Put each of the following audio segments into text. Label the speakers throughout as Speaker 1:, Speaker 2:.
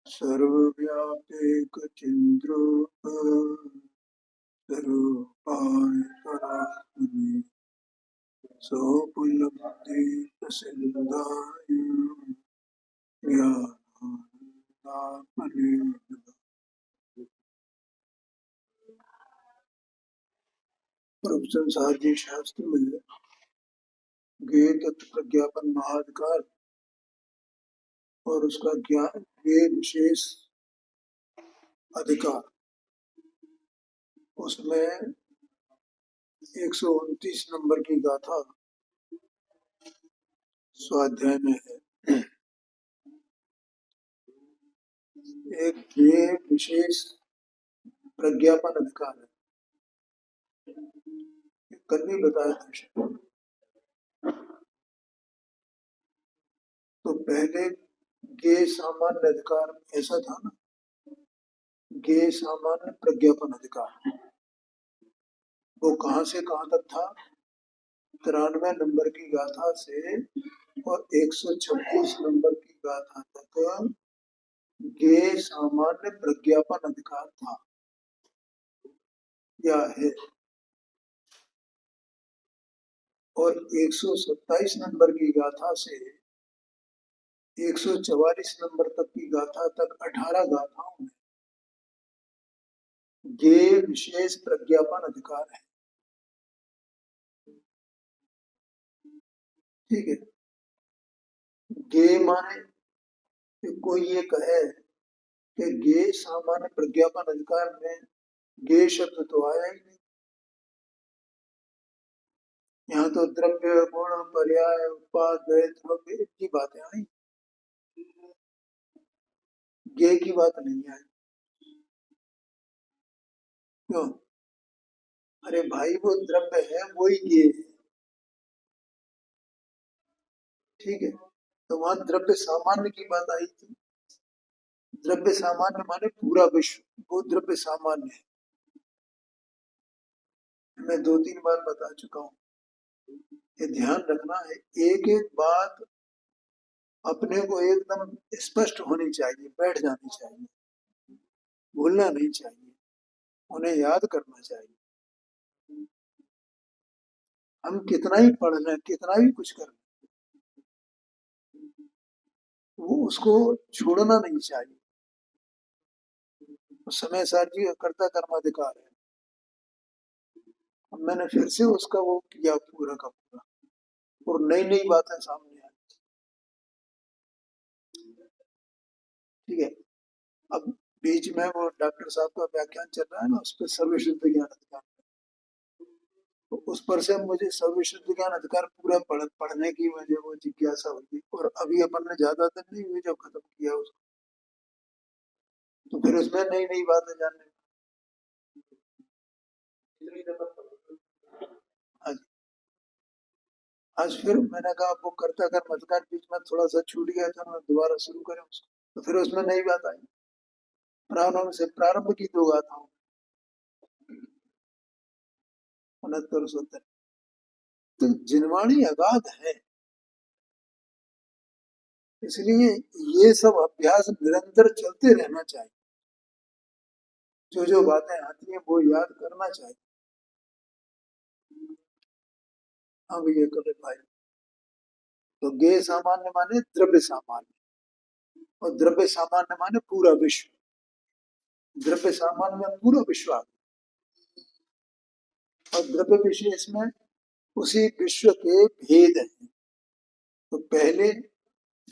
Speaker 1: सर्वव्यापीकचिन्द्रूप स्वरूपाय परात्मने सोपलब्धिप्रसिद्धाय ज्ञानानन्दात्मने नमः। प्रभु संसार जी शास्त्र में ज्ञेय तत्व प्रज्ञापन महाधिकार और उसका ज्ञान ज्ञेय विशेष अधिकार, उसमें 129 नंबर की गाथा स्वाध्याय में है। एक ज्ञेय विशेष प्रज्ञापन अधिकार है, कल भी बताया था। तो पहले ज्ञेय सामान्य अधिकार ऐसा था ना, ज्ञेय सामान्य प्रज्ञापन अधिकार, वो कहाँ से कहाँ तक था? 93 नंबर की गाथा से और 126 नंबर की गाथा तक ज्ञेय सामान्य प्रज्ञापन अधिकार था या है, और 127 नंबर की गाथा से 144 नंबर तक की गाथा तक 18 गाथाओं में ज्ञेय विशेष प्रज्ञापन अधिकार है। ठीक है, ज्ञेय माने कोई ये कहे कि ज्ञेय सामान्य प्रज्ञापन अधिकार में ज्ञेय शब्द तो आया ही नहीं। यहाँ तो द्रव्य गुण पर्याय उत्पाद द्वैत की बातें आई, ज्ञेय की बात नहीं आई। क्यों? अरे भाई, वो द्रव्य है, वही ज्ञेय है। ठीक है, तो वहां द्रव्य सामान्य की बात आई थी। द्रव्य सामान्य माने पूरा विश्व, वो द्रव्य सामान्य है। मैं 2-3 बार बता चुका हूँ, ये ध्यान रखना है। एक एक बात अपने को एकदम स्पष्ट होनी चाहिए, बैठ जानी चाहिए, भूलना नहीं चाहिए, उन्हें याद करना चाहिए। हम कितना ही पढ़ लें, कितना भी कुछ कर लें, वो उसको छोड़ना नहीं चाहिए। समय सार जी कर्ता कर्माधिकार है। अब मैंने फिर से उसका वो किया पूरा का पूरा, और नई नई बातें सामने आई। ठीक है, अब बीच में वो डॉक्टर साहब का व्याख्यान चल रहा है ना, उस पर सर्वशुद्ध ज्ञान अधिकार, तो उस पर से मुझे सर्वशुद्ध ज्ञान अधिकार पूरा पढ़ने की मुझे वो जिज्ञासा हुई, और अभी अपन ने ज्यादा दिन नहीं हुई जब खत्म किया उसको, तो फिर उसमें नई नई बातें जानने। आज आज फिर मैंने कहा वो कर्ता कर्म अधिकार बीच में थोड़ा सा छूट गया था, मैं दोबारा शुरू करें उसको, तो फिर उसमें नई बात आई। प्रारंभ से प्रारंभ की 2 गाथाओं 69-70, तो जिनवाणी अगाध है, इसलिए ये सब अभ्यास निरंतर चलते रहना चाहिए। जो जो बातें आती हैं वो याद करना चाहिए। अब ये कभी भाई, तो ज्ञेय सामान्य माने द्रव्य सामान्य, और द्रव्य सामान्य माने पूरा विश्व। द्रव्य सामान्य में पूरा विश्व आता है, और द्रव्य विशेष में उसी विश्व के भेद हैं। तो पहले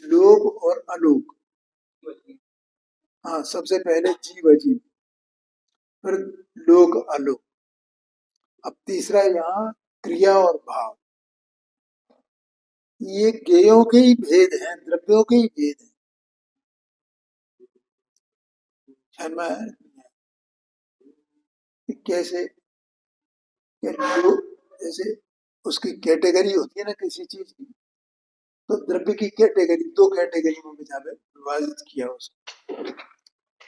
Speaker 1: लोक और अलोक, हाँ, सबसे पहले जीव अजीव, फिर लोक अलोक, अब तीसरा यहाँ क्रिया और भाव। ये ज्ञेयों के ही भेद हैं, द्रव्यों के ही भेद हैं। कैसे? जैसे उसकी कैटेगरी होती है ना किसी चीज की, तो द्रव्य की कैटेगरी 2 कैटेगरी में विभाजित किया उसको,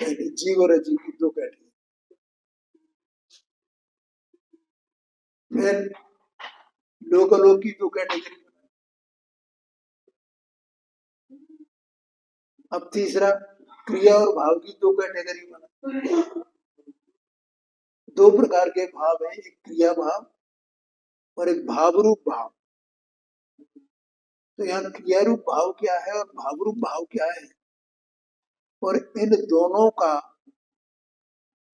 Speaker 1: जीव और अजीव की 2 कैटेगरी। फिर लोकलोक की दो कैटेगरी बनाई। अब तीसरा क्रिया और भाव की दो कैटेगरी बनाई। दो प्रकार के भाव हैं, एक क्रिया भाव और एक भाव रूप भाव। तो यहाँ क्रिया रूप भाव क्या है और भाव रूप भाव क्या है, और इन दोनों का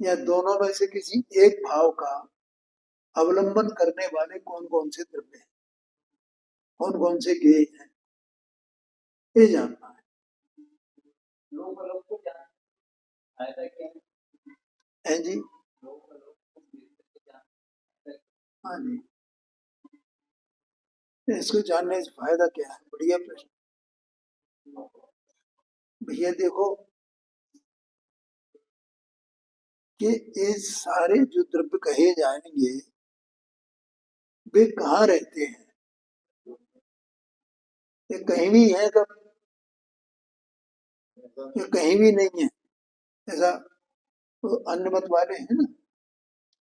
Speaker 1: या दोनों में से किसी एक भाव का अवलंबन करने वाले कौन कौन से द्रव्य हैं, कौन कौन से गेय हैं, ये जानना है। है जी, हाँ जी। इसको जानने से फायदा क्या है? बढ़िया प्रश्न। भैया देखो कि ये सारे जो द्रव्य कहे जाएंगे वे कहाँ रहते हैं? ये कहीं भी है कब? ये कहीं भी नहीं है। ऐसा तो अन्य मत वाले हैं ना,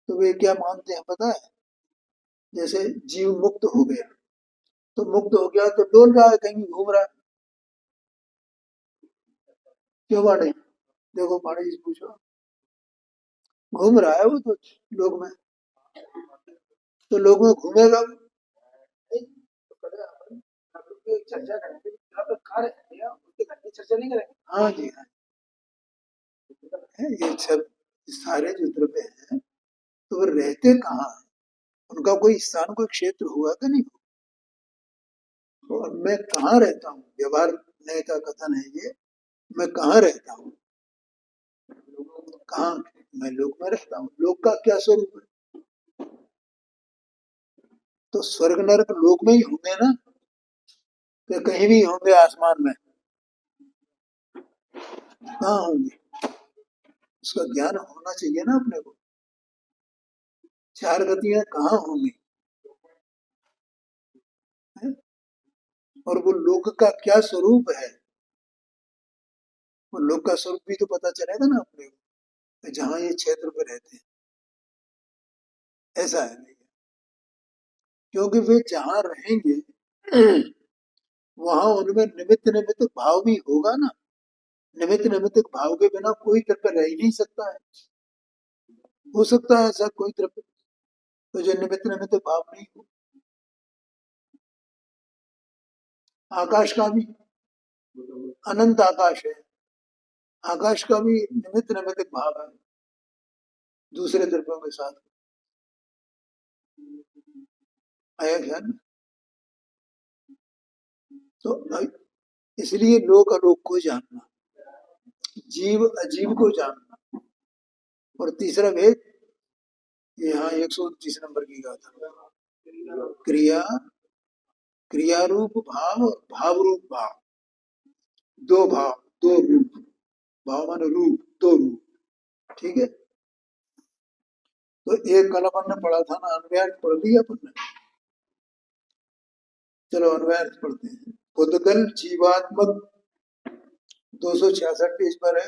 Speaker 1: तो वे क्या मानते हैं पता है? जैसे जीव मुक्त हो गया, तो मुक्त हो गया तो डोल रहा है, कहीं भी घूम रहा है। क्यों पांडे? देखो पांडे जी से पूछो, घूम रहा है वो तो लोग में, तो लोग में घूमेगा वो। चर्चा करेंगे यहाँ पे कहाँ रहते हैं, उसके घर की चर्चा नहीं करेंगे। हाँ जी हाँ, ये सब सारे जो द्रव्य हैं तो वो रहते कहाँ हैं? उनका कोई स्थान, कोई क्षेत्र हुआ कि नहीं? तो अब मैं कहाँ रहता हूँ, व्यवहार न्याय का कथन है ये, मैं कहाँ रहता हूँ, कहाँ? मैं लोक में रहता हूँ। लोक का क्या स्वरूप है? तो स्वर्ग नरक लोक में ही होंगे ना, तो कहीं भी होंगे आसमान में? कहाँ होंगे? उसका ज्ञान होना चाहिए ना अपने को। चार गतियां कहाँ होंगी है? और वो लोक का क्या स्वरूप है, वो लोक का स्वरूप भी तो पता चलेगा ना अपने को, जहाँ ये क्षेत्र पे रहते हैं। ऐसा है भैया, क्योंकि वे जहाँ रहेंगे वहां उनमें निमित्त निमित्त भाव भी होगा ना। निमित्त निमित्त भाव के बिना कोई द्रव्य रह ही नहीं सकता है। हो सकता है ऐसा कोई द्रव्य तो जो निमित्त निमित्त भाव नहीं हो? आकाश का भी अनंत आकाश है, आकाश का भी निमित्त निमित्त भाव है दूसरे द्रव्यों के साथ। आया ख्याल में? तो इसलिए लोक अलोक को जानना, जीव अजीव को जानना, और तीसरा भेद यहाँ 129 नंबर की गाथा, क्रिया, क्रिया रूप भाव और भाव रूप भाव। दो भाव, दो रूप, भाव माने रूप, दो रूप। ठीक है, तो एक कल अपन ने पढ़ा था ना, अन्वयार्थ पढ़ लिया अपन ने। चलो अन्वयार्थ पढ़ते हैं। उद्गल जीवात्मक 266 पेज पर है,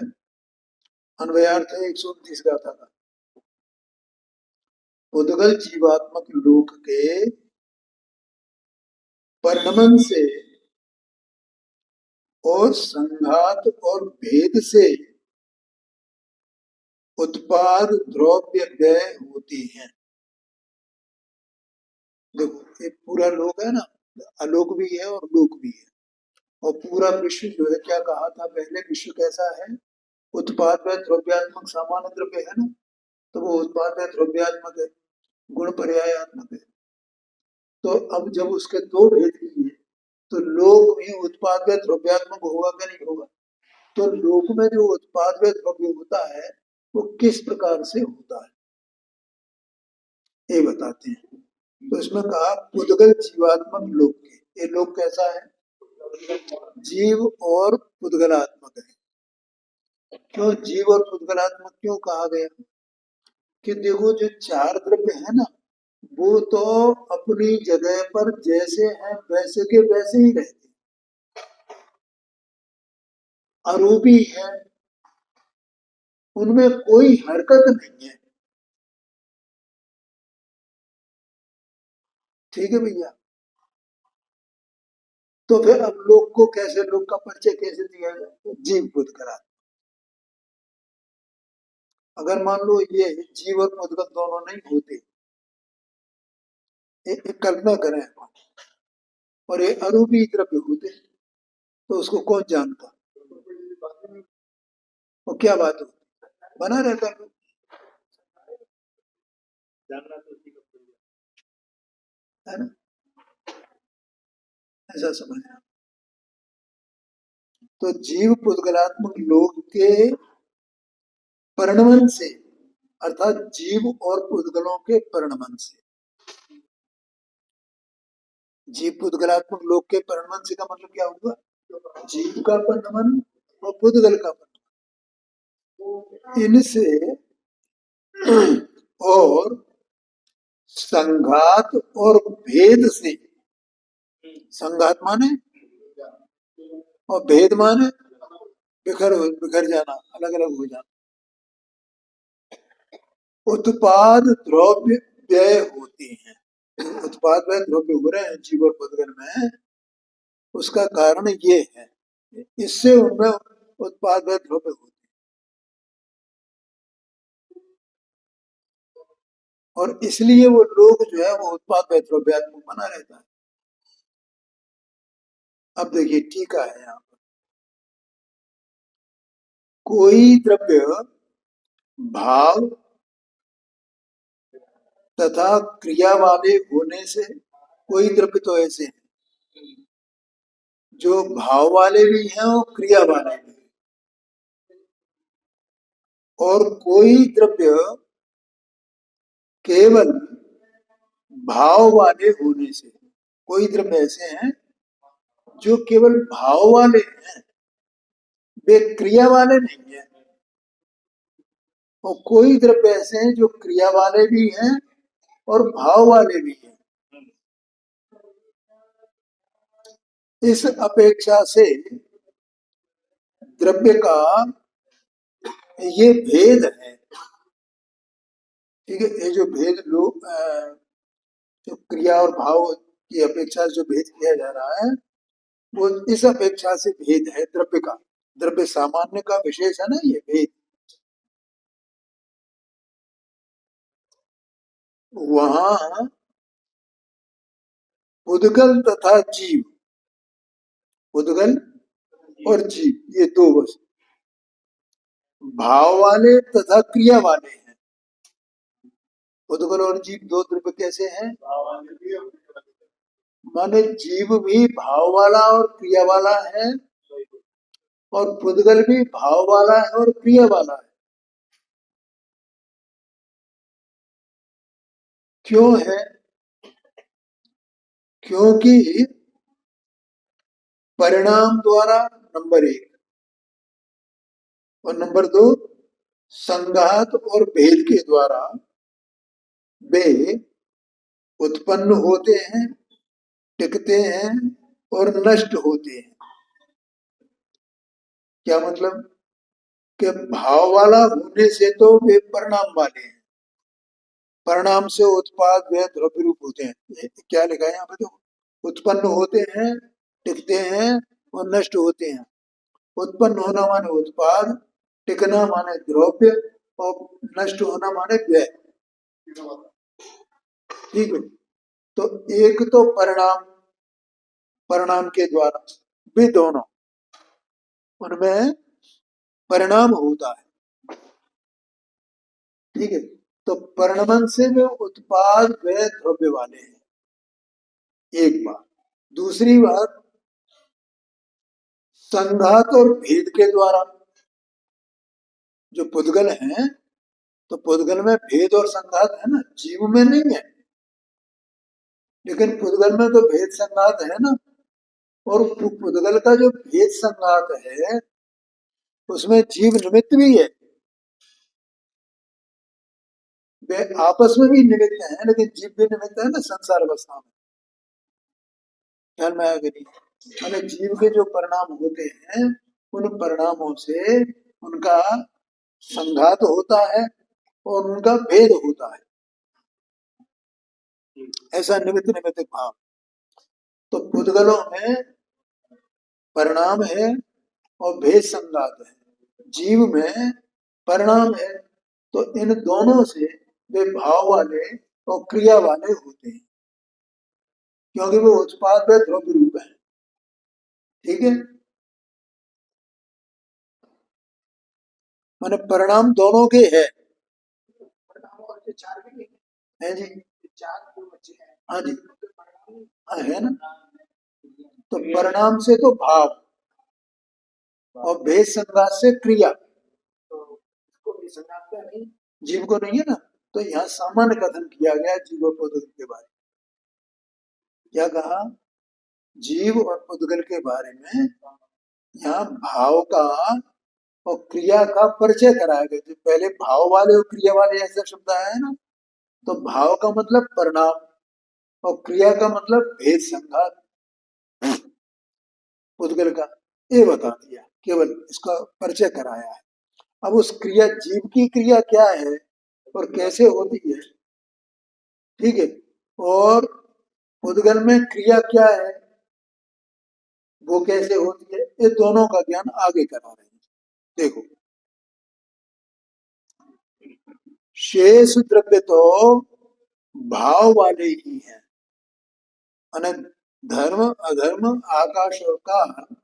Speaker 1: अन्वयार्थ है 129 गाथा का। उद्गल जीवात्मक लोक के परिणमन से और संघात और भेद से उत्पाद द्रव्य व्यय होती हैं। देखो ये पूरा लोक है ना, अलोक भी है और लोक भी है। और पूरा विश्व जो है, क्या कहा था पहले, विश्व कैसा है? उत्पाद व द्रव्यात्मक सामान्य द्रव्य है ना, तो वो उत्पाद व द्रव्यात्मक है, गुण पर्यायात्मक है। तो अब जब उसके दो भेद किए, तो लोक में उत्पाद व द्रव्यात्मक होगा क्या नहीं होगा? तो लोक में जो उत्पाद व द्रव्य होता है वो किस प्रकार से होता है ये बताते हैं। तो इसमें कहा पुद्गल जीवात्मक लोक के, ये लोक कैसा है? जीव और पुद्गलात्मक है। क्यों जीव और पुद्गलात्मक क्यों कहा गया? कि देखो जो चार द्रव्य है ना, वो तो अपनी जगह पर जैसे हैं वैसे के वैसे ही रहते, आरोपी है, उनमें कोई हरकत नहीं है। ठीक है भैया। तो फिर अब लोग को कैसे, लोग का परिचय कैसे दिया जाए? तो जीव पुद्गल। अगर मान लो ये जीव और पुद्गल दोनों नहीं होते, एक कल्पना करें और ये अरूपी द्रव्य होते, तो उसको कौन जानता? वो क्या बात होती, बना रहता है, है ना? ऐसा समझना। तो जीव पुद्गलात्मक लोक के परिणमन से, अर्थात जीव और पुद्गलों के परिणमन से, जीव पुद्गलात्मक लोक के परिणमन से का मतलब क्या हुआ? जीव का परिणमन और पुद्गल का परिणमन, इनसे और संघात और भेद से, संघात माने और भेद माने बिखर बिखर जाना, अलग अलग हो जाना, उत्पाद द्रव्य व्यय होते हैं। उत्पाद व्यय द्रव्य हो रहे हैं जीव और पुद्गल में, उसका कारण ये है, इससे उनमें उत्पाद व्यय द्रव्य होते हैं, और इसलिए वो लोग जो है वो उत्पाद व्यय द्रव्यात्मक बना रहता है। अब देखिए टीका है यहाँ पर, कोई द्रव्य भाव तथा क्रिया वाले होने से, कोई द्रव्य तो ऐसे हैं जो भाव वाले भी हैं और क्रिया वाले भी हैं, और कोई द्रव्य केवल भाव वाले होने से, कोई द्रव्य ऐसे हैं जो केवल भाव वाले हैं, वे क्रिया वाले नहीं है, और कोई द्रव्य ऐसे हैं जो क्रिया वाले भी हैं और भाव वाले भी हैं। इस अपेक्षा से द्रव्य का ये भेद है, ठीक है, ये जो भेद लोग जो क्रिया और भाव की अपेक्षा से जो भेद किया जा रहा है, वो इस अपेक्षा से भेद है द्रव्य का, द्रव्य सामान्य का विशेष है ना ये भेद। वहां उद्गल तथा जीव, उद्गल और जीव ये दो वस्तु भाव वाले तथा क्रिया वाले हैं। उद्गल और जीव दो द्रव्य कैसे हैं? माने जीव भी भाव वाला और क्रिया वाला है, और पुद्गल भी भाव वाला है और क्रिया वाला है। क्यों है? क्योंकि परिणाम द्वारा नंबर एक, और नंबर दो संघात और भेद के द्वारा वे उत्पन्न होते हैं, टिकते हैं और नष्ट होते हैं। क्या मतलब? कि भाव वाला होने से तो वे परिणाम वाले हैं, परिणाम से उत्पाद वे द्रव्य रूप होते हैं। क्या लिखा है यहाँ पे? तो उत्पन्न होते हैं, टिकते हैं और नष्ट होते हैं। उत्पन्न होना माने उत्पाद, टिकना माने द्रव्य, और नष्ट होना माने व्यय। ठीक है, तो एक तो परिणाम, परिणाम के द्वारा भी दोनों, उनमें परिणाम होता है। ठीक है, तो परिणमन से वे उत्पाद व द्रव्य वाले हैं, एक बात। दूसरी बात, संघात और भेद के द्वारा जो पुद्गल हैं, तो पुद्गल में भेद और संघात है ना, जीव में नहीं है, लेकिन पुद्गल में तो भेद संघात है ना। और पुद्गल का जो भेद संघात है उसमें जीव निमित्त भी है, वे आपस में भी निमित्त हैं, लेकिन जीव भी निमित्त है ना संसार अवस्था में। ख्याल में आया कि नहीं? माने जीव के जो परिणाम होते हैं, उन परिणामों से उनका संघात होता है और उनका भेद होता है। ऐसा निमित्त निमित्त भाव। तो पुद्गलों में परिणाम है और भेद संघात है, जीव में परिणाम है। तो इन दोनों से वे भाव वाले और क्रिया वाले होते हैं, क्योंकि वो उत्पाद व द्रव्य रूप है। ठीक है, माने परिणाम दोनों के है। है जी, हाँ जी, हाँ है ना। तो परिणाम से तो भाव और भेद संघात से क्रिया, जीव को नहीं है ना। तो यहाँ सामान्य कथन किया गया जीव और पुद्गल के बारे में। क्या कहा? जीव और पुद्गल के बारे में यहाँ भाव का और क्रिया का परिचय कराया गया। जो पहले भाव वाले और क्रिया वाले ऐसा शब्द आया है ना, तो भाव का मतलब परिणाम और क्रिया का मतलब भेद संघात पुद्गल का, ये बता दिया, केवल इसका परिचय कराया है। अब उस क्रिया, जीव की क्रिया क्या है और कैसे होती है, ठीक है, और पुद्गल में क्रिया क्या है वो कैसे होती है, ये दोनों का ज्ञान आगे करा रहे हैं। देखो, शेष द्रव्य तो भाव वाले ही हैं, धर्म अधर्म आकाश और काल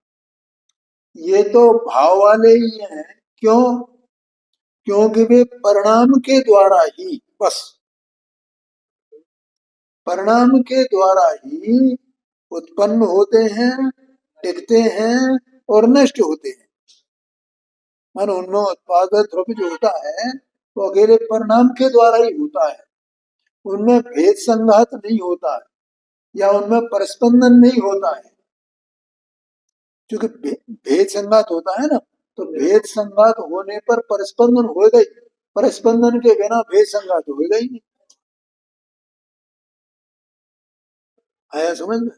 Speaker 1: ये तो भाव वाले ही हैं। क्यों? क्योंकि वे परिणाम के द्वारा ही, बस परिणाम के द्वारा ही उत्पन्न होते हैं, टिकते हैं और नष्ट होते हैं। मानो उनमें उत्पाद द्रव्य जो होता है वो अकेले परिणाम के द्वारा ही होता है, उनमें भेद संघात नहीं होता है या उनमें परस्पंदन नहीं होता है। क्योंकि भेद संघात होता है ना, तो भेद संघात होने पर परस्पंदन होगा ही, परस्पंदन के बिना भेद संघात होगा ही नहीं। आया समझ में?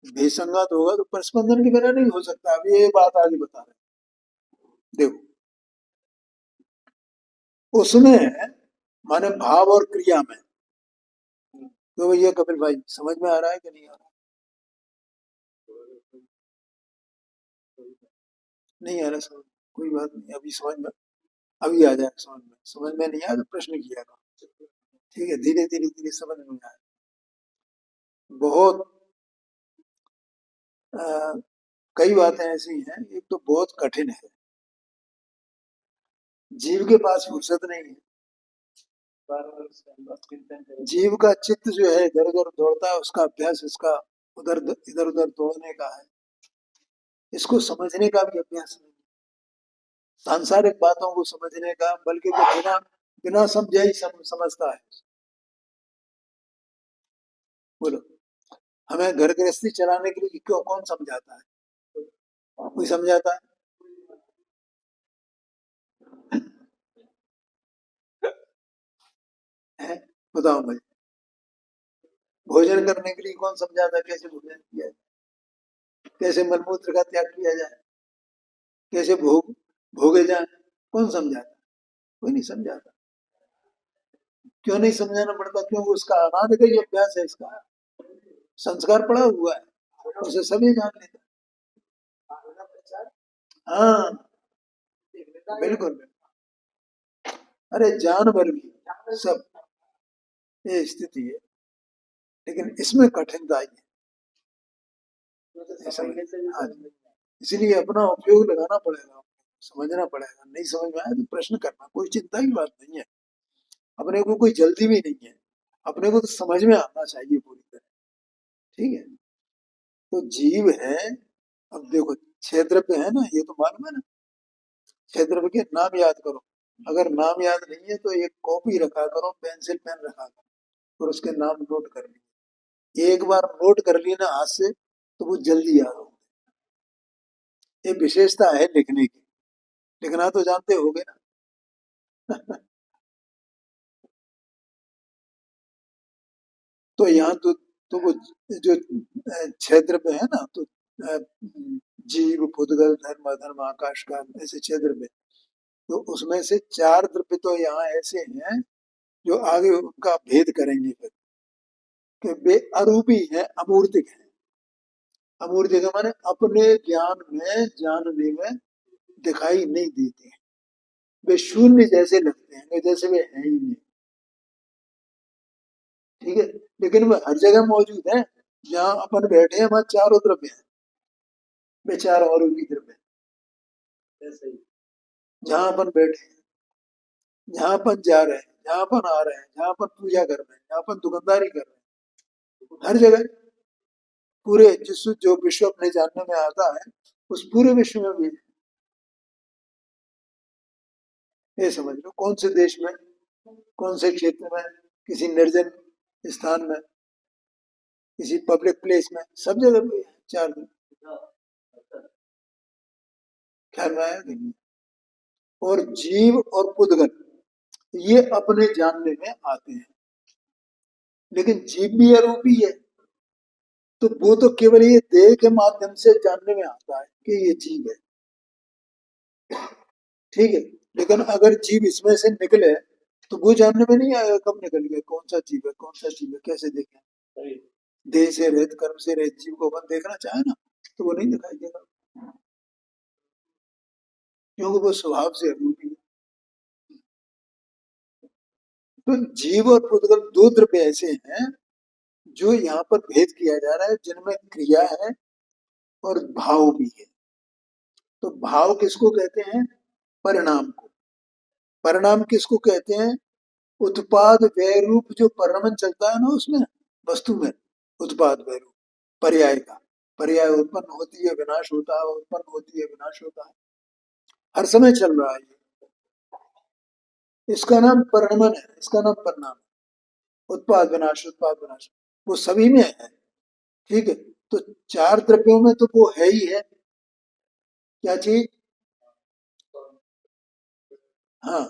Speaker 1: भेद संघात होगा तो परस्पंदन के बिना नहीं हो सकता। अभी ये बात आगे बता रहे, देखो उसमें माने भाव और क्रिया में, तो ये कपिल भाई समझ में आ रहा है कि नहीं आ रहा? नहीं आ रहा समझ? कोई बात नहीं, अभी समझ में, अभी आ जाए समझ में। समझ में नहीं आया तो प्रश्न किया था, ठीक है, धीरे धीरे धीरे समझ में आए। बहुत कई बातें ऐसी हैं, एक तो बहुत कठिन है, जीव के पास फुर्सत नहीं है। जीव का चित्त जो है इधर उधर दौड़ता है, उसका अभ्यास इसका उधर इधर उधर दौड़ने का है, इसको समझने का भी अभ्यास नहीं, सांसारिक बातों को समझने का, बल्कि वो बिना बिना समझे ही समझता है। बोलो, हमें घर गृहस्थी चलाने के लिए क्यों, कौन समझाता है? कोई समझाता है? बताओ भाई, भोजन करने के लिए कौन समझाता है कैसे भोजन किया जाए, कैसे मलमूत्र का त्याग किया जाए, कैसे भोगे जाए, कौन समझाता? कोई नहीं समझाता। क्यों नहीं समझाना पड़ता? क्योंकि उसका अनादि का ही अभ्यास है, इसका संस्कार पड़ा हुआ है, उसे सभी जान लेते हैं। हाँ बिल्कुल, अरे जानवर भी सब, ये स्थिति है, लेकिन इसमें कठिनाई है। हाँ जी, इसलिए अपना उपयोग लगाना पड़ेगा, समझना पड़ेगा। नहीं समझ में आया तो प्रश्न करना, कोई चिंता की बात नहीं है। अपने को कोई जल्दी भी नहीं है, अपने को तो समझ में आना चाहिए पूरी तरह। ठीक है, तो जीव है। अब देखो, छह द्रव्य है ना, ये तो मालूम है ना। छह द्रव्य के नाम याद करो। अगर नाम याद नहीं है तो एक कॉपी रखा करो, पेंसिल पेन रखा करो और उसके नाम नोट कर ली। एक बार नोट कर ली ना हाथ से तो वो जल्दी याद हो। ये विशेषता है लिखने की, लिखना तो जानते होगे ना। तो यहाँ तो वो जो छह द्रव्य है ना, तो जीव पुद्गल धर्म अधर्म आकाश का, ऐसे छह द्रव्य। तो उसमें से चार द्रव्य तो यहाँ ऐसे हैं जो आगे उनका भेद करेंगे फिर। कि वे अरूपी है, अमूर्तिक है। अमूर्तिक माने अपने ज्ञान में जानने में दिखाई नहीं देते हैं, वे शून्य जैसे लगते हैं, जैसे वे हैं ही नहीं। ठीक है, लेकिन वे हर जगह मौजूद है। जहां अपन बैठे हैं वहां चारों तरफ है, वे चारों ओर की तरफ है। जहां अपन बैठे हैं, जहां अपन जा रहे हैं, जहां अपन आ रहे हैं, जहां अपन पूजा कर रहे हैं, जहां अपन दुकानदारी कर रहे हैं, हर जगह पूरे जिस जो विश्व अपने जानने में आता है उस पूरे विश्व में भी ये समझ लो। कौन से देश में, कौन से क्षेत्र में, किसी निर्जन स्थान में, किसी पब्लिक प्लेस में, सब जगह भी है चार दिन। ख्याल में आया कि नहीं? और जीव और पुद्गल ये अपने जानने में आते हैं, लेकिन जीव भी अरूपी है, तो वो तो केवल ये देह के माध्यम से जानने में आता है कि ये जीव है। ठीक है, लेकिन अगर जीव इसमें से निकले तो वो जानने में नहीं आएगा कब निकल गया, कौन सा जीव है, कौन सा जीव है, कैसे देखें। देह से रहित, कर्म से रहित जीव को अपन देखना चाहे ना तो वो नहीं दिखाई देगा, क्योंकि वो स्वभाव से अरूपी है। तो जीव और पुद्गल दो द्रव्य ऐसे हैं जो यहाँ पर भेद किया जा रहा है, जिनमें क्रिया है और भाव भी है। तो भाव किसको कहते हैं? परिणाम को। परिणाम किसको कहते हैं? उत्पाद व्यय रूप जो परिणमन चलता है ना उसमें, वस्तु में, उत्पाद व्यय रूप पर्याय का। पर्याय उत्पन्न होती है, विनाश होता है, उत्पन्न होती है, विनाश होता है, हर समय चल रहा है ये। इसका नाम परिणमन है, इसका नाम परिणाम है। उत्पाद विनाश, उत्पाद विनाश वो सभी में है। ठीक है, तो चार द्रव्यों में तो वो है ही है। क्या चीज? हाँ,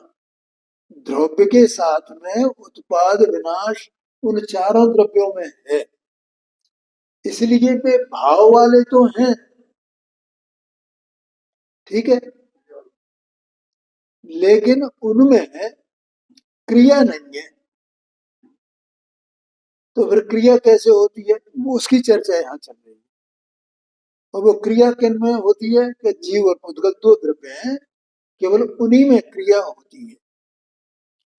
Speaker 1: द्रव्य के साथ में उत्पाद विनाश उन चारों द्रव्यों में है, इसलिए वे भाव वाले तो हैं। ठीक है, लेकिन उनमें क्रिया नहीं है। तो फिर क्रिया कैसे होती है, वो उसकी चर्चा यहाँ चल रही है। और वो क्रिया किन में होती है कि जीव और पुद्गल दो द्रव्य हैं, केवल उन्हीं में क्रिया होती है।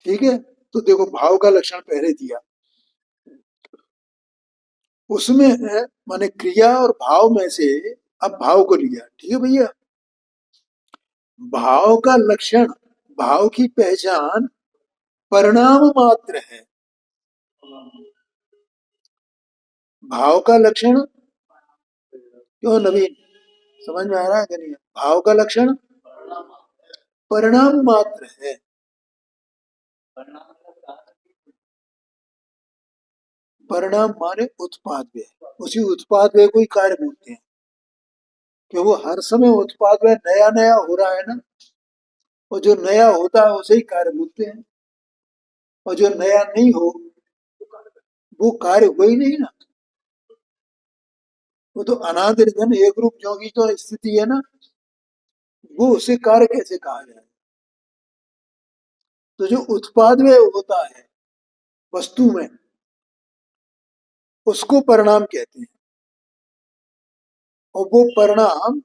Speaker 1: ठीक है, तो देखो भाव का लक्षण पहले दिया, उसमें है माने क्रिया और भाव में से अब भाव को लिया। ठीक है भैया, भाव का लक्षण, भाव की पहचान परिणाम मात्र है। भाव का लक्षण क्यों नवीन, समझ में आ रहा है कि नहीं? भाव का लक्षण परिणाम मात्र है। परिणाम माने उत्पाद व्यय, उसी उत्पाद व्यय को ही कार्य बोलते हैं, कि वो हर समय उत्पाद व्यय नया नया हो रहा है ना, और जो नया होता है उसे ही कार्य बोलते हैं। और जो नया नहीं हो वो कार्य हो ही नहीं ना, वो तो अनादि निधन एक रूप जो की तो स्थिति है ना, वो उसे कार्य कैसे कहा जाए? तो जो उत्पाद व्यय होता है वस्तु में, उसको परिणाम कहते हैं। और वो परिणाम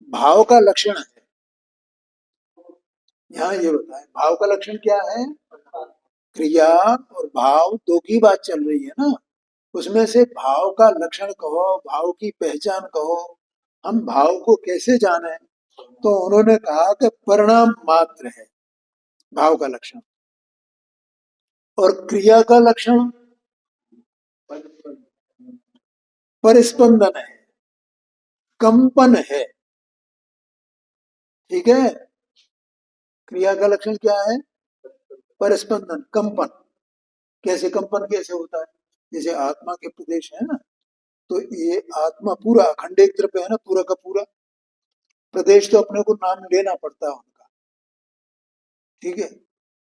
Speaker 1: भाव का लक्षण है। यहाँ ये बताए भाव का लक्षण क्या है? क्रिया और भाव दो की बात चल रही है ना, उसमें से भाव का लक्षण कहो, भाव की पहचान कहो, हम भाव को कैसे जाने? तो उन्होंने कहा कि परिणाम मात्र है भाव का लक्षण। और क्रिया का लक्षण परिस्पंदन है, कंपन है। ठीक है, क्रिया का लक्षण क्या है? परिस्पंदन, कंपन। कैसे कंपन कैसे होता है? जैसे आत्मा के प्रदेश है ना, तो ये आत्मा पूरा अखंड एक द्रव्य है ना, पूरा का पूरा। प्रदेश तो अपने को नाम लेना पड़ता है उनका। ठीक है,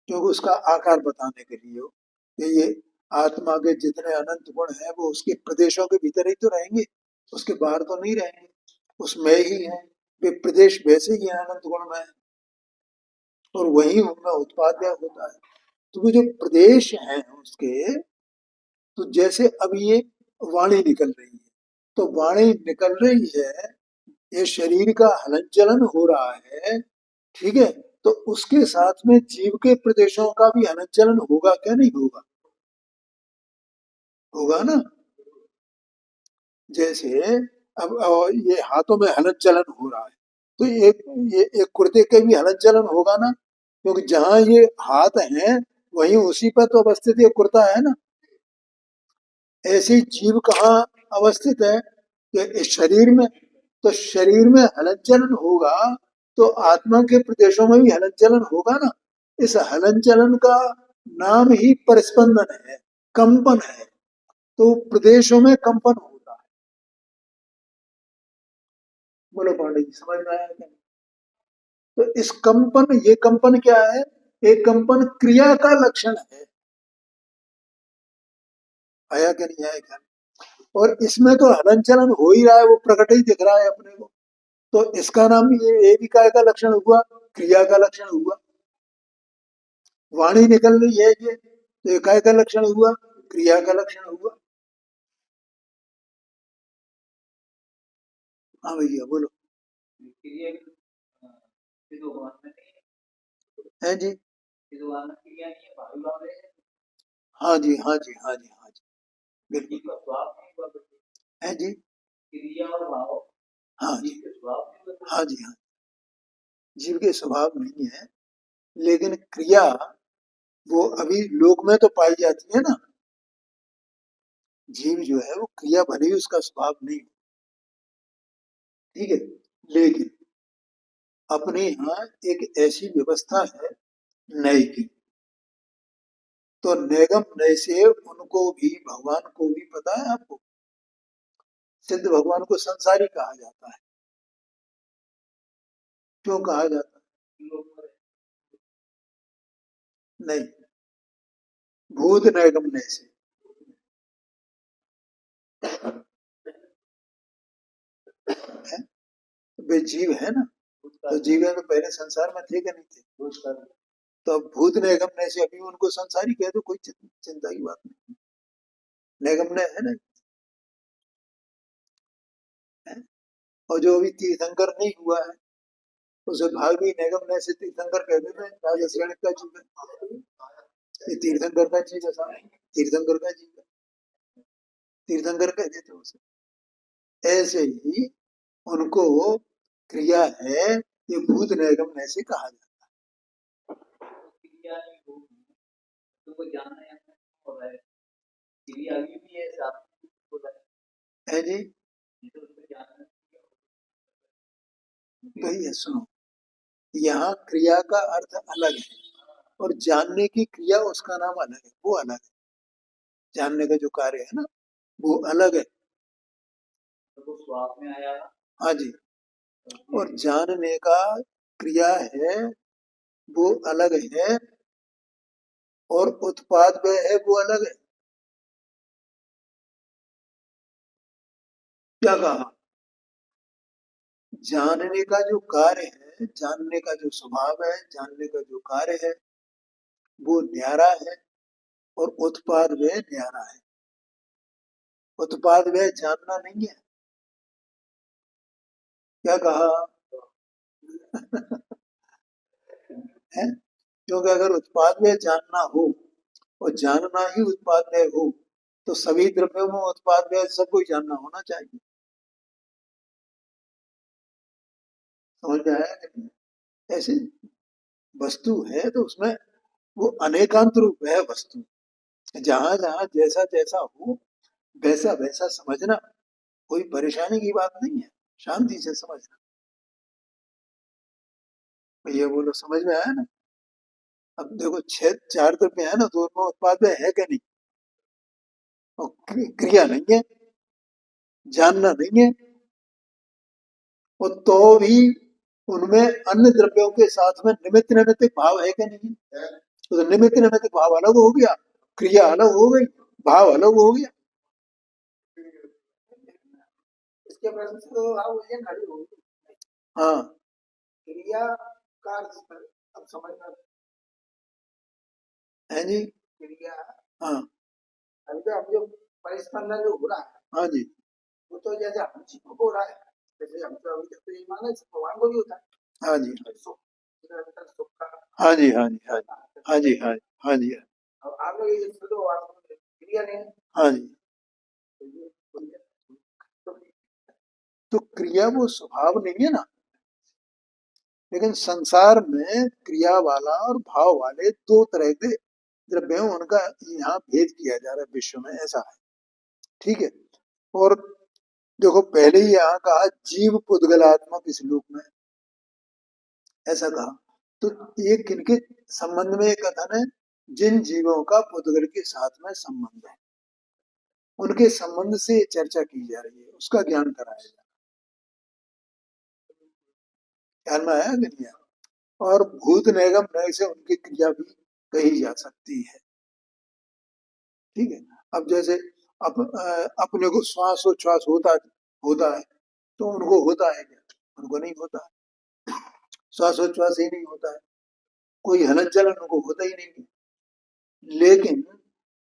Speaker 1: क्योंकि उसका आकार बताने के लिए हो कि ये आत्मा के जितने अनंत गुण हैं वो उसके प्रदेशों के भीतर ही तो रहेंगे, उसके बाहर तो नहीं रहेंगे, उसमें ही है। वे प्रदेश वैसे ही हैं, अनंत गुण में है, और वही उनमें उत्पाद्य होता है। तो वो जो प्रदेश हैं उसके, तो जैसे अब ये वाणी निकल रही है, तो वाणी निकल रही है, ये शरीर का हलन चलन हो रहा है, ठीक है। तो उसके साथ में जीव के प्रदेशों का भी हलन चलन होगा क्या, नहीं होगा? होगा ना। जैसे अब ये हाथों में हलन चलन हो रहा है, तो एक कुर्ते के भी हलन चलन होगा ना, क्योंकि जहां ये हाथ हैं वहीं उसी पर तो अवस्थित ये कुर्ता है ना। ऐसे जीव कहाँ अवस्थित है कि इस शरीर में, तो शरीर में हलन चलन होगा, तो आत्मा के प्रदेशों में भी हलन चलन होगा ना। इस हलन चलन का नाम ही परिस्पंदन है, कंपन है। तो प्रदेशों में कंपन होता है। बोलो पांडे जी, समझ में आया क्या? तो इस कंपन, ये कंपन क्या है? एक कंपन क्रिया का लक्षण है। आया क्या, नहीं आया क्या? और इसमें तो हलन चलन हो ही रहा है, वो प्रकट ही दिख रहा है अपने को। तो इसका नाम ये भी काय का लक्षण हुआ? क्रिया का लक्षण हुआ। वाणी निकल रही है ये, तो ये काय का लक्षण हुआ? क्रिया का लक्षण हुआ। हाँ भैया बोलो। है जी। हाँ जी, हाँ जी, हाँ जी, हाँ जी, बिल्कुल। है जी। हाँ जी, हाँ जी, हाँ। जीव के स्वभाव नहीं है, लेकिन क्रिया वो अभी लोक में तो पाई जाती है ना। जीव जो है वो क्रिया भले ही उसका स्वभाव नहीं हो, ठीक है, लेकिन अपने यहाँ एक ऐसी व्यवस्था है नय की। तो नेगम नय से उनको भी, भगवान को भी पता है आपको, सिद्ध भगवान को संसारी कहा जाता है। क्यों कहा जाता है? नहीं, भूत नैगम नय से है। वे जीव है ना, तो जीव है तो पहले संसार में थे कि नहीं थे? तो अब भूत नैगम नय से अभी उनको संसारी कह दो, कोई चिंता की बात नहीं। नैगम नय है ना, है? और जो अभी तीर्थंकर नहीं हुआ है, उसे भाग भी नैगम नय से तीर्थंकर कह देते हैं, राजा श्रेणी का जीव है। ये तीर्थंकर का जीव है साहब, तीर्थंकर का जीव है, तीर्थंकर कह देते हैं उसे। ऐसे ही उनको क्रिया है, ये भूत नैगम नय से कहा जाता है जी। भैया सुनो, यहाँ क्रिया का अर्थ अलग है, और जानने की क्रिया उसका नाम अलग है, वो अलग है। जानने का जो कार्य है ना, वो अलग है। हाँ जी। और जानने का क्रिया है, वो अलग है, और उत्पाद वह है, वो अलग है। क्या कहा? जानने का जो कार्य है, जानने का जो स्वभाव है, जानने का जो कार्य है, वो न्यारा है, और उत्पाद वह न्यारा है। उत्पाद वह जानना नहीं है। क्या कहा? है, क्योंकि अगर उत्पाद में जानना हो और जानना ही उत्पाद में हो, तो सभी द्रव्यों में उत्पाद में सबको ही जानना होना चाहिए। समझ में आया कि नहीं? ऐसे वस्तु है तो उसमें वो अनेकांत रूप है वस्तु, जहां जहां जैसा जैसा हो वैसा वैसा समझना, कोई परेशानी की बात नहीं है, शांति से समझना। ये बोलो, समझ में आया ना? अब देखो, छह चार द्रव्य है ना, तो उनमें उत्पाद में है क्या, नहीं? और क्रिया नहीं है, जानना नहीं है, और तो भी उनमें अन्य द्रव्यों के साथ में निमित्त नैमित्तिक भाव है क्या, नहीं है? तो निमित्त नैमित्तिक भाव अलग हो गया, क्रिया अलग हो गई, भाव अलग हो गया। इसके प्रश्न से तो आप उलझन खड़ी हो गई। हाँ, क्रिया का अब समझना है जी। क्रिया, हाँ, जैसे हम जो परिस्पंदन जो हो रहा है, हाँ जी, वो तो जैसे हम जीवों को हो रहा है, जैसे हम तो अभी तक तो ये माना भगवान को भी होता है। हाँ जी, सुख सुख का। हाँ जी, हाँ जी, हाँ जी, हाँ जी, हाँ जी, हाँ जी। अब आप लोग ये सुनो, आप क्रिया नहीं। हाँ जी, तो क्रिया वो स्वभाव नहीं है ना, लेकिन संसार में क्रिया वाला और भाव वाले दो तरह के द्रव्य हैं, उनका यहाँ भेद किया जा रहा है विश्व में, ऐसा है। ठीक है। और देखो पहले ही यहाँ कहा जीव पुद्गलात्मक इस लोक में, ऐसा कहा। तो ये किनके संबंध में ये कथन है? जिन जीवों का पुद्गल के साथ में संबंध है, उनके संबंध से ये चर्चा की जा रही है, उसका ज्ञान कराया जा रहा है। ध्यान में आया कि नहीं आया? और भूत निगम नय से उनकी क्रिया भी कही जा सकती है। ठीक है। अब जैसे अपने को श्वासोच्छ्वास होता होता है, तो उनको होता है क्या? उनको नहीं होता है, श्वासोच्छ्वास ही नहीं होता है, कोई हलन चलन उनको होता ही नहीं है। लेकिन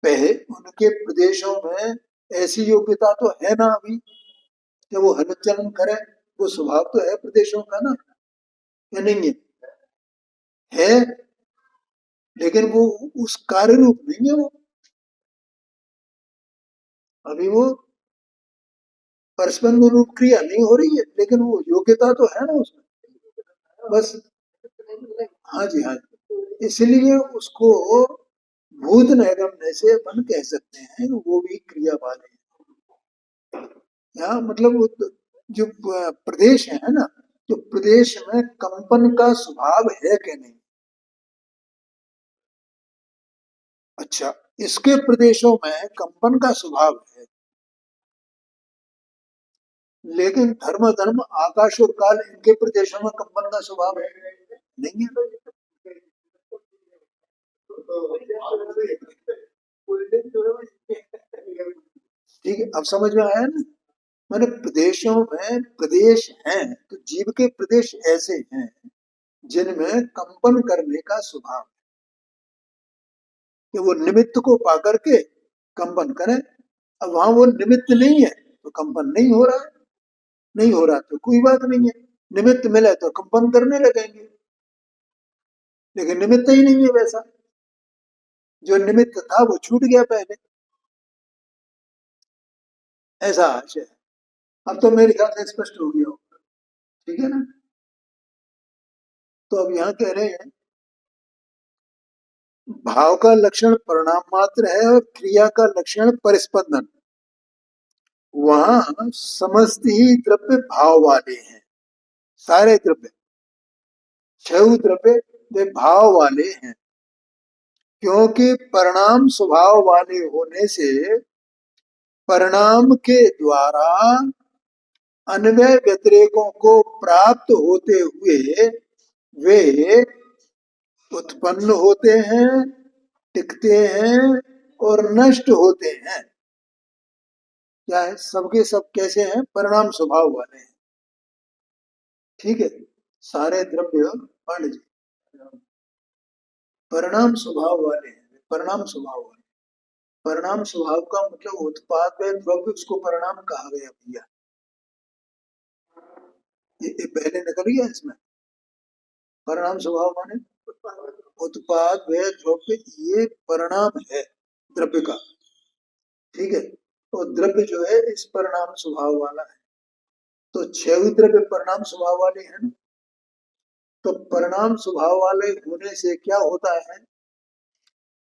Speaker 1: पहले उनके प्रदेशों में ऐसी योग्यता तो है ना अभी कि वो हलन चलन करे, वो स्वभाव तो है प्रदेशों का ना, या नहीं है? है, लेकिन वो उस कार्य रूप नहीं है, वो अभी वो परस्पर रूप क्रिया नहीं हो रही है, लेकिन वो योग्यता तो है ना उसमें, बस। हाँ जी, हाँ जी, इसलिए उसको भूत नैगम्य से अपन कह सकते हैं, वो भी क्रिया वाले हैं। यहाँ मतलब वो जो प्रदेश है ना, तो प्रदेश में कंपन का स्वभाव है कि नहीं? अच्छा, इसके प्रदेशों में कंपन का स्वभाव है, लेकिन धर्म धर्म आकाश और काल इनके प्रदेशों में कंपन का स्वभाव है नहीं है। ठीक है, अब समझ में आया ना? मैंने प्रदेशों में प्रदेश हैं, तो जीव के प्रदेश ऐसे हैं जिनमें कंपन करने का स्वभाव है, कि वो निमित्त को पा करके कंपन करें। अब वहां वो निमित्त नहीं है तो कंपन नहीं हो रहा है, नहीं हो रहा तो कोई बात नहीं है। निमित्त मिले तो कंपन करने लगेंगे, लेकिन निमित्त ही नहीं है वैसा, जो निमित्त था वो छूट गया पहले, ऐसा आशय है। अब तो मेरे ख्याल से स्पष्ट हो गया होगा, ठीक है ना? तो अब यहाँ कह रहे हैं भाव का लक्षण परिणाम मात्र है और क्रिया का लक्षण परिस्पंदन। वहां समस्त ही द्रव्य भाव वाले हैं, सारे द्रव्य, छह द्रव्य वे भाव वाले हैं, क्योंकि परिणाम स्वभाव वाले होने से परिणाम के द्वारा अन्वय व्यतिरेकों को प्राप्त होते हुए वे उत्पन्न होते हैं, टिकते हैं और नष्ट होते हैं। क्या है? सबके सब कैसे हैं? परिणाम स्वभाव वाले हैं। ठीक है, सारे द्रव्य पढ़ लीजिए, परिणाम स्वभाव वाले हैं, परिणाम स्वभाव वाले। परिणाम स्वभाव का मतलब उत्पाद में द्रव्य, उसको परिणाम कहा गया भैया। ये पहले निकल गया इसमें। परिणाम स्वभाव माने उत्पाद व द्रव्य, ये परिणाम है द्रव्य का। ठीक है, तो द्रव्य जो है इस परिणाम स्वभाव वाला है, तो छह द्रव्य परिणाम स्वभाव वाले हैं ना। तो परिणाम स्वभाव वाले होने से क्या होता है?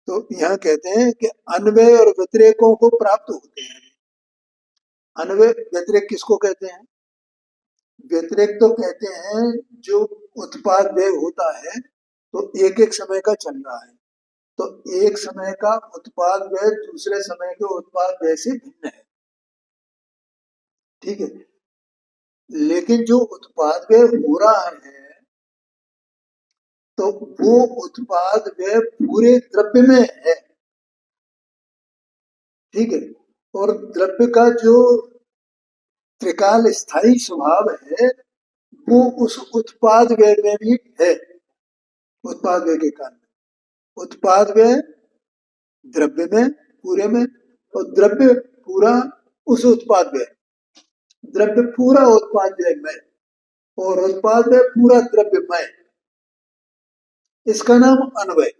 Speaker 1: तो यहाँ कहते हैं कि अन्वय और व्यतिरेकों को प्राप्त होते हैं। अन्वय व्यतिरेक किसको कहते हैं? व्यतिरेक तो कहते हैं जो उत्पाद व्यय होता है, तो एक एक समय का चल रहा है, तो एक समय का उत्पाद व्यय दूसरे समय के उत्पाद व्यय से भिन्न है। ठीक है, लेकिन जो उत्पाद व्यय हो रहा है, तो वो उत्पाद व्यय पूरे द्रव्य में है। ठीक है, और द्रव्य का जो त्रिकाल स्थायी स्वभाव है, वो उस उत्पाद व्यय में भी है। उत्पाद व्यय के कारण उत्पाद व्यय द्रव्य में पूरे में, और द्रव्य पूरा उस उत्पाद में, द्रव्य पूरा उत्पाद में, और उत्पाद में पूरा द्रव्यमय, इसका नाम अन्वय।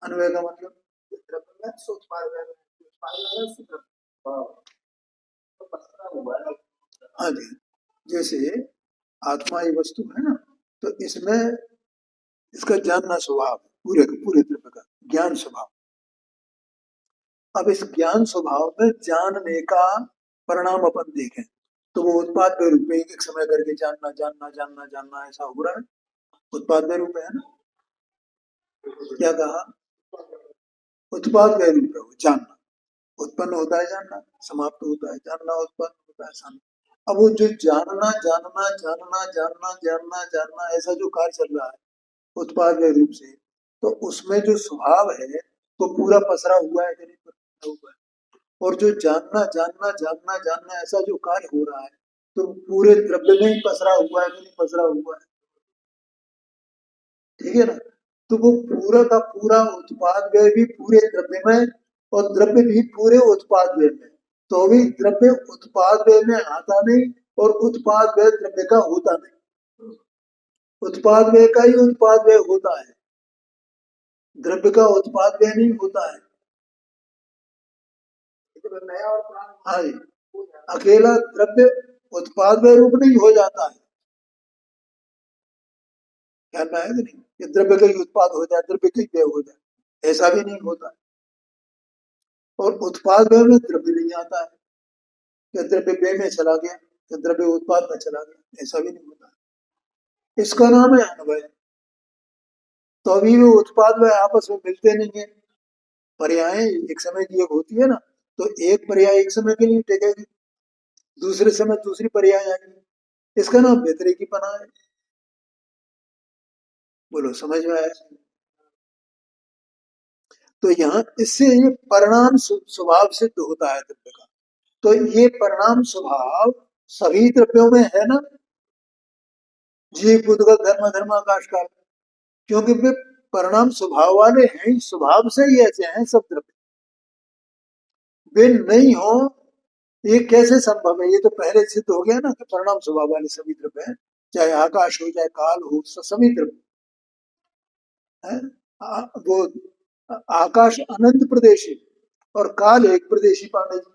Speaker 1: अन्वय का मतलब हाँ जी, जैसे आत्मा ये वस्तु है ना, तो इसमें इसका जानना स्वभाव, पूरे पूरे द्रव्य का ज्ञान स्वभाव। अब इस ज्ञान स्वभाव में जानने का परिणाम अपन देखें तो वो उत्पाद के रूप में एक समय करके जानना जानना जानना जानना ऐसा हो रहा है, उत्पाद के रूप में है ना। क्या कहा? उत्पाद के रूप में जानना, उत्पन्न होता है जानना, समाप्त होता है जानना, उत्पन्न होता है जानना। अब वो जो जानना जानना जानना जानना जानना जानना ऐसा जो कार्य चल रहा है उत्पाद के रूप से, तो उसमें जो स्वभाव है वो पूरा पसरा हुआ है कि नहीं पसरा हुआ है? और जो जानना जानना जानना जानना ऐसा जो कार्य हो रहा है तो पूरे द्रव्य में ही पसरा हुआ है कि नहीं पसरा हुआ है? ठीक है ना। तो वो पूरा का पूरा उत्पाद व्यय भी पूरे द्रव्य में और द्रव्य भी पूरे उत्पाद व्यय में, तो भी द्रव्य उत्पाद व्यय में आता नहीं और उत्पाद व्यय द्रव्य का होता नहीं। उत्पाद व्यय का ही उत्पाद व्यय होता है, द्रव्य का उत्पाद व्यय नहीं होता है। हाँ जी, अकेला द्रव्य उत्पाद व्यय रूप नहीं हो जाता है, ध्यान में आएगा नहीं, ये द्रव्य का ही उत्पाद हो जाए, द्रव्य का ही व्यय हो जाए, ऐसा भी नहीं होता। और उत्पाद व्यय में द्रव्य नहीं आता है, या द्रव्य व्यय में चला गया या द्रव्य उत्पाद में चला गया, ऐसा भी नहीं होता। इसका नाम है अन्वय। तो अभी वो उत्पाद व्यय आपस में मिलते नहीं है, पर्याय एक समय की एक होती है ना, तो एक पर्याय एक समय के लिए टिकेगी, दूसरे समय दूसरी पर्याय आएगी, इसका नाम व्यतिरेकीपना है। बोलो समझ में आया? तो यहाँ इससे ये परिणाम स्वभाव सिद्ध होता है द्रव्य का। तो ये परिणाम स्वभाव सभी द्रव्यों में है ना, जीव बुद्ध धर्म धर्म आकाश काल, क्योंकि वे परिणाम स्वभाव वाले हैं, स्वभाव से ही ऐसे हैं सब द्रव्य। वे नहीं हो ये कैसे संभव है? ये तो पहले सिद्ध हो गया ना कि परिणाम स्वभाव वाले सभी द्रव्य हैं, चाहे आकाश हो चाहे काल हो, सभी द्रव्य है। वो आकाश अनंत प्रदेशी और काल एक प्रदेशी पांडे जी,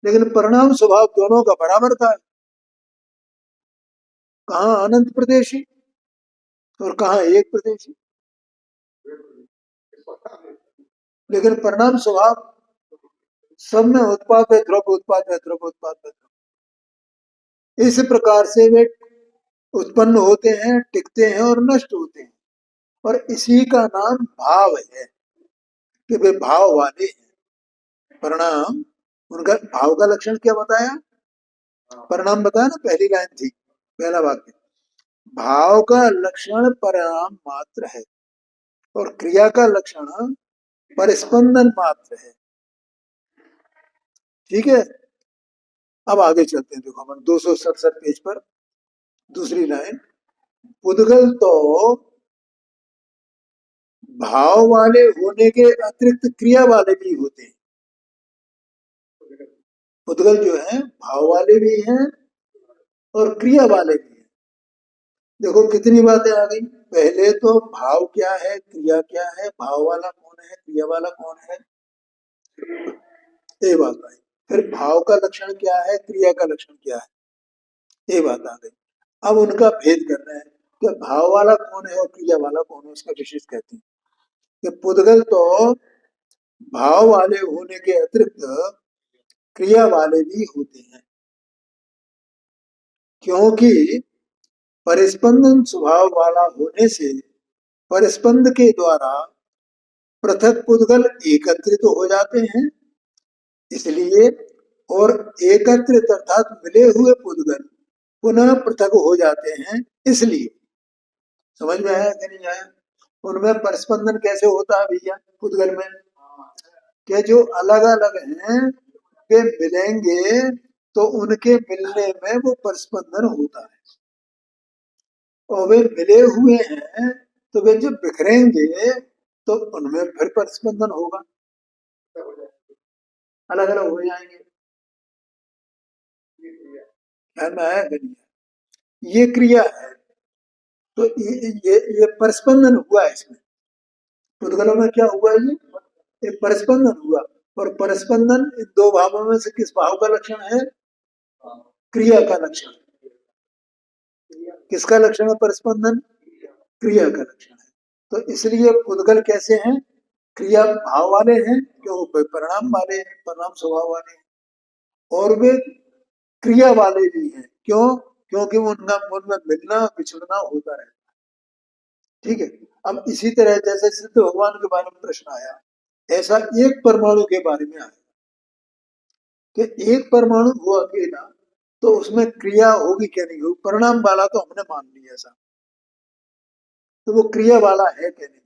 Speaker 1: लेकिन परिणाम स्वभाव दोनों का बराबर था। कहाँ अनंत प्रदेशी और कहाँ एक प्रदेशी, लेकिन परिणाम स्वभाव सब में उत्पाद है द्रव्य, उत्पाद है द्रव्य, उत्पाद है द्रव्य। इस प्रकार से वे उत्पन्न होते हैं, टिकते हैं और नष्ट होते हैं, और इसी का नाम भाव है कि वे भाव वाले हैं। परिणाम, उनका भाव का लक्षण क्या बताया? परिणाम बताया ना, पहली लाइन थी, पहला वाक्य, भाव का लक्षण परिणाम मात्र है और क्रिया का लक्षण परिस्पंदन मात्र है। ठीक है, अब आगे चलते हैं। देखो हम 267 पेज पर दूसरी लाइन, पुद्गल तो भाव वाले होने के अतिरिक्त क्रिया वाले भी होते हैं। पुद्गल जो है भाव वाले भी हैं और क्रिया वाले भी हैं। देखो कितनी बातें आ गई, पहले तो भाव क्या है, क्रिया क्या है, भाव वाला कौन है, क्रिया वाला कौन है, ये बात आई। फिर भाव का लक्षण क्या है, क्रिया का लक्षण क्या है, ये बात आ गई। अब उनका भेद कर रहे हैं कि भाव वाला कौन है और क्रिया वाला कौन है, उसका विशेष कहते हैं कि पुद्गल तो भाव वाले होने के अतिरिक्त क्रिया वाले भी होते हैं, क्योंकि परिस्पंदन स्वभाव वाला होने से परिस्पंद के द्वारा पृथक पुद्गल एकत्रित हो जाते हैं, इसलिए, और एकत्रित अर्थात मिले हुए पुद्गल पुनः पृथक हो जाते हैं, इसलिए। समझ में आया कि नहीं आया? उनमें परिस्पंदन कैसे होता है भैया पुद्गल में, कि जो अलग अलग हैं वे मिलेंगे तो उनके मिलने में वो परिस्पंदन होता है, और वे मिले हुए हैं तो वे जब बिखरेंगे तो उनमें फिर परिस्पंदन होगा, अलग अलग हो जाएंगे। ख्याल में आया कि नहीं? ये क्रिया है। तो ये परिस्पंदन हुआ है इसमें, पुद्गलों में क्या हुआ? ये परिस्पंदन हुआ। और परिस्पंदन इन दो भावों में से किस भाव का लक्षण है? क्रिया का लक्षण। किसका लक्षण है परिस्पंदन? क्रिया का लक्षण है। तो इसलिए पुद्गल कैसे हैं? क्रिया भाव वाले हैं, क्यों? परिणाम वाले हैं, परिणाम स्वभाव वाले हैं। और वे क्रिया वाले भी हैं, क्यों? क्योंकि उनका उनमें मिलना बिछड़ना होता रहता है। ठीक है। अब इसी तरह जैसे सिद्ध भगवान के बारे में प्रश्न आया, ऐसा एक परमाणु के बारे में आया कि एक परमाणु हुआ अकेला, तो उसमें क्रिया होगी क्या नहीं होगी? परिणाम वाला तो हमने मान लिया ऐसा, तो वो क्रिया वाला है क्या नहीं?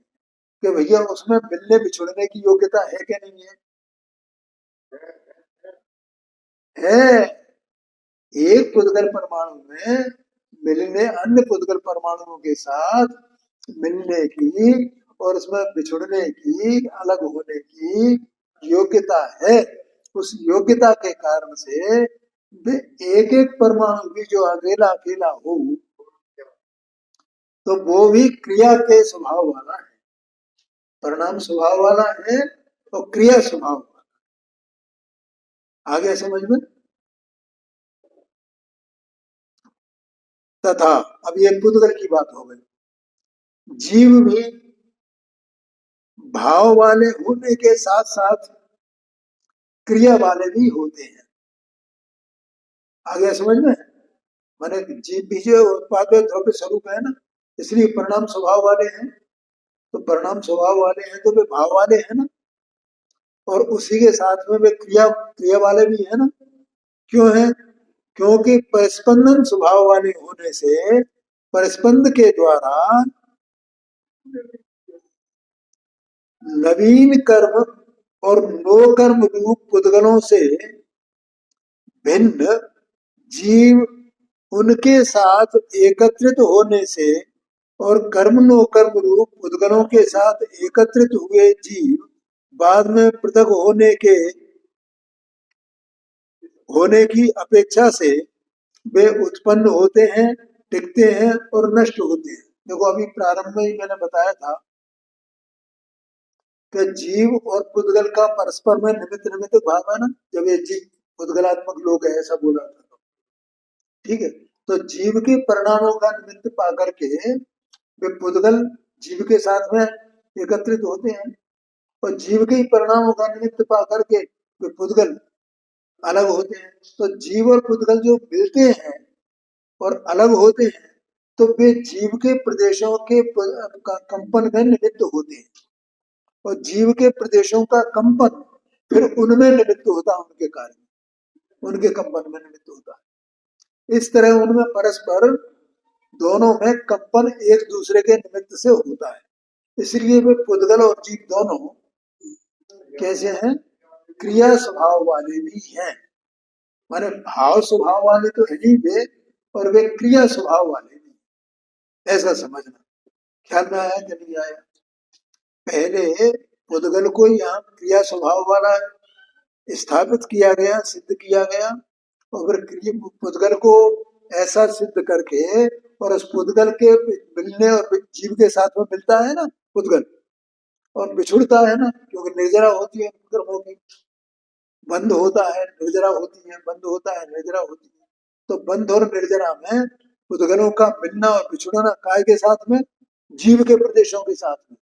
Speaker 1: कि भैया उसमें मिलने बिछुड़ने की योग्यता है क्या नहीं है? है। एक पुद्गल परमाणु में मिलने, अन्य पुद्गल परमाणुओं के साथ मिलने की और उसमें बिछुड़ने की, अलग होने की योग्यता है। उस योग्यता के कारण से एक एक परमाणु भी जो अकेला अकेला हो, तो वो भी क्रिया के स्वभाव वाला है, परिणाम स्वभाव वाला है और क्रिया स्वभाव वाला। आ गया समझ में? तथा, अब ये पुद्गल की बात हो गई, जीव भी भाव वाले होने के साथ साथ क्रिया वाले भी होते हैं। आ गया समझ में? माने जीव भी जो उत्पाद द्रव्य स्वरूप है ना, इसलिए परिणाम स्वभाव वाले हैं। तो परिणाम स्वभाव वाले हैं तो वे भाव वाले हैं ना, और उसी के साथ में वे क्रिया क्रिया वाले भी है ना। क्यों है? क्योंकि परिस्पंदन स्वभाव वाले होने से परिस्पंद के द्वारा नवीन कर्म और नो कर्म रूप पुद्गलों से भिन्न जीव उनके साथ एकत्रित होने से और कर्म नो कर्म रूप उद्गलों के साथ एकत्रित हुए जीव बाद में पृथक होने की अपेक्षा से वे उत्पन्न होते हैं, टिकते हैं और नष्ट होते हैं। देखो अभी प्रारंभ में ही मैंने बताया था कि जीव और पुद्गल का परस्पर में निमित्त निमित्त भाव है ना, जब ये जीव पुद्गलात्मक लोग है ऐसा बोला था। ठीक है। तो जीव के परिणामों का निमित्त पा करके वे पुद्गल जीव के साथ में एकत्रित होते हैं, और जीव के ही परिणामों का निमित्त पा करके वे पुद्गल अलग होते हैं। तो जीव और पुद्गल जो मिलते हैं और अलग होते हैं, तो वे जीव के प्रदेशों के कंपन में निमित्त होते हैं, और जीव के प्रदेशों का कंपन फिर उनमें निमित्त होता है, उनके कार्य उनके कंपन में निमित्त होता है। इस तरह उनमें परस्पर दोनों में कंपन एक दूसरे के निमित्त से होता है। इसलिए वे पुद्गल और जीव दोनों कैसे हैं? क्रिया स्वभाव वाले भी हैं। माने भाव स्वभाव वाले तो है ही वे, और वे क्रिया स्वभाव वाले भी, ऐसा समझना। ख्याल में आया कि नहीं आया? पहले पुद्गल को यहाँ क्रिया स्वभाव वाला स्थापित किया गया, सिद्ध किया गया, और फिर पुद्गल को ऐसा सिद्ध करके, और उस पुद्गल के मिलने और जीव के साथ में मिलता है ना पुद्गल, और बिछुड़ता है ना, क्योंकि निर्जरा होती है कर्मों की, बंध होता है निर्जरा होती है, बंध होता है निर्जरा होती है। तो बंध और निर्जरा में पुद्गलों का मिलना और बिछुड़ना काय के साथ में? जीव के प्रदेशों के साथ में।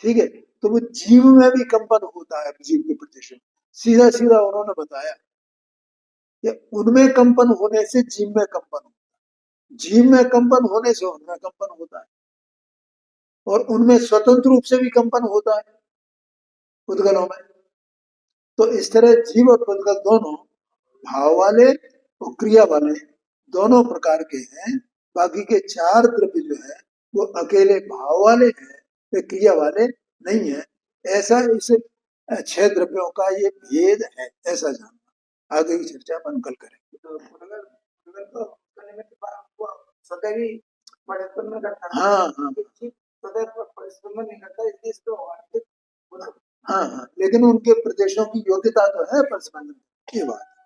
Speaker 1: ठीक है। तो वो जीव में भी कंपन होता है, जीव के प्रदेशों में। सीधा सीधा उन्होंने बताया कि उनमें कंपन होने से जीव में कंपन होता है, जीव में कंपन होने से उनमें कंपन होता है, और उनमें स्वतंत्र रूप से भी कंपन होता है पुद्गलों में। तो इस तरह जीव और पुद्गल दोनों भाव वाले और क्रिया वाले दोनों प्रकार के हैं। बाकी के चार द्रव्य जो है वो अकेले भाव वाले हैं, वे क्रिया वाले नहीं है। ऐसा इस 6 द्रव्यों का ये भेद है, ऐसा जानना। आगे की चर्चा अपन कल करेंगे। हाँ हाँ। परिस्पंदन नहीं करता, इसलिए इसको हाँ हाँ, लेकिन उनके प्रदेशों की योग्यता तो है परिस्पंदन की बात।